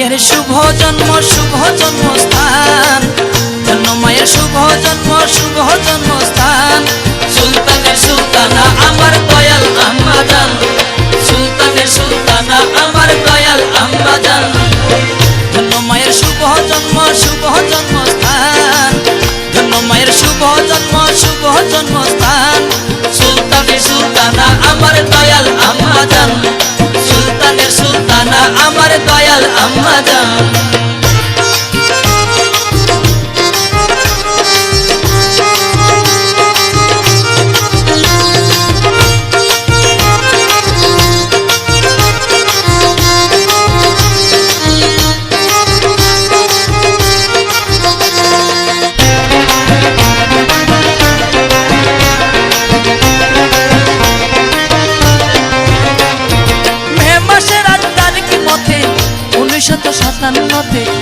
মায়ের শুভ জন্মস্থান, ধন্য মায়ের শুভ জন্মস্থান। সুলতানের সুলতানা আমার দয়াল আম্মা জান, সুলতানের সুলতানা আমার দয়াল আম্মা জান। ধন্য মায়ের শুভ জন্মস্থান, ধন্য মায়ের শুভ জন্মস্থান। সুলতানের সুলতানা আমার দয়াল আম্মা জান, সুলতানের সুলতানা আমার দয়াল আম্মা জান।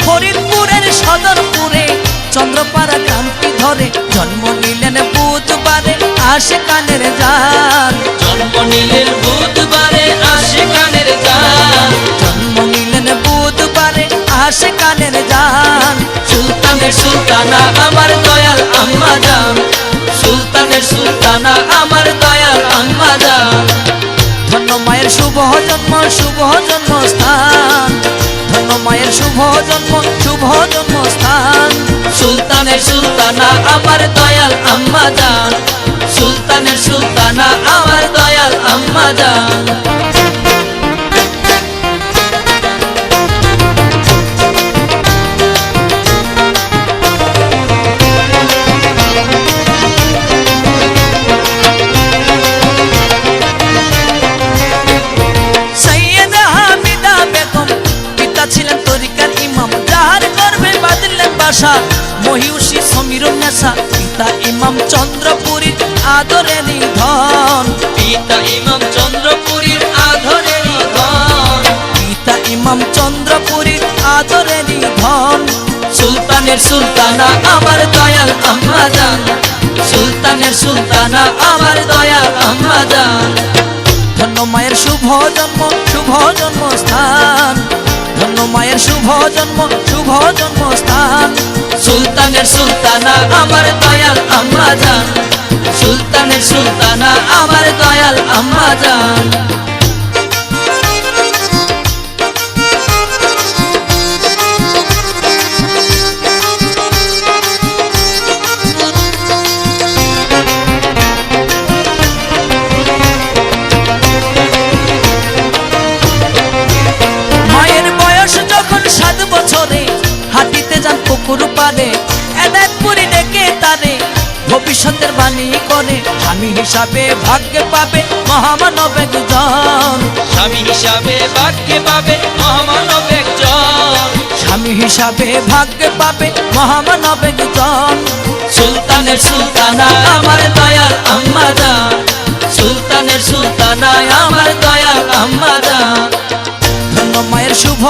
ফরিদপুরের সদরপুরে চন্দ্রপাড়া গ্রামটি ধরে জন্ম নিলেন বুধবারে আশিকানের জান, জন্ম নিলেন বুধবারে আশিকানের জান, জন্ম নিলেন বুধবারে আশিকানের জান। সুলতানের সুলতানা আমার দয়াল আম্মা জান, সুলতানের সুলতানা আমার দয়াল আম্মা জান। ধন্য মায়ের শুভ জন্মস্থান, ধন্য মায়ের শুভ জন্মস্থান। সুলতানের সুলতানা আমার দয়াল আম্মা জান, সুলতানের সুলতানা আমার দয়াল আম্মা জান। মহিষী সমীর নেশা পিতা ইমাম চন্দ্রপুরীর আদরে নিধন, পিতা ইমাম চন্দ্রপুরীর আদরে নিধন, পিতা ইমাম চন্দ্রপুরীর আদরে নিধন। সুলতানের সুলতানা আমার দয়াল আম্মা জান, সুলতানের সুলতানা আমার দয়াল আম্মা জান। ধন্য মায়ের শুভ জন্মস্থান, ধন্য মায়ের শুভ জন্মস্থান। সুলতানের সুলতানা আমার দয়াল আম্মা জান, সুলতানের সুলতানা আমার দয়াল আম্মা জান। পুকুর পারে এনায়তপুরি ডেকে তারে ভবিষ্যতের বাণী করে, স্বামী হিসাবে ভাগ্যে পাবে মহামানব একজন, স্বামী হিসাবে ভাগ্যে পাবে মহামানব একজন, স্বামী হিসাবে ভাগ্যে পাবে মহামানব একজন। সুলতানের সুলতানা আমার দয়াল আম্মা জান, সুলতানের সুলতানা আমার দয়াল আম্মা জান। ধন্য মায়ের শুভ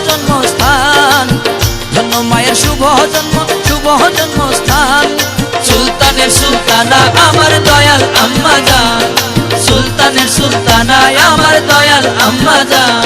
জন্মস্থান, ধন্য মায়ের শুভ জন্মস্থান। সুলতানের সুলতানা আমার দয়াল আম্মা জান, সুলতানের সুলতানা আমার দয়াল আম্মা জান।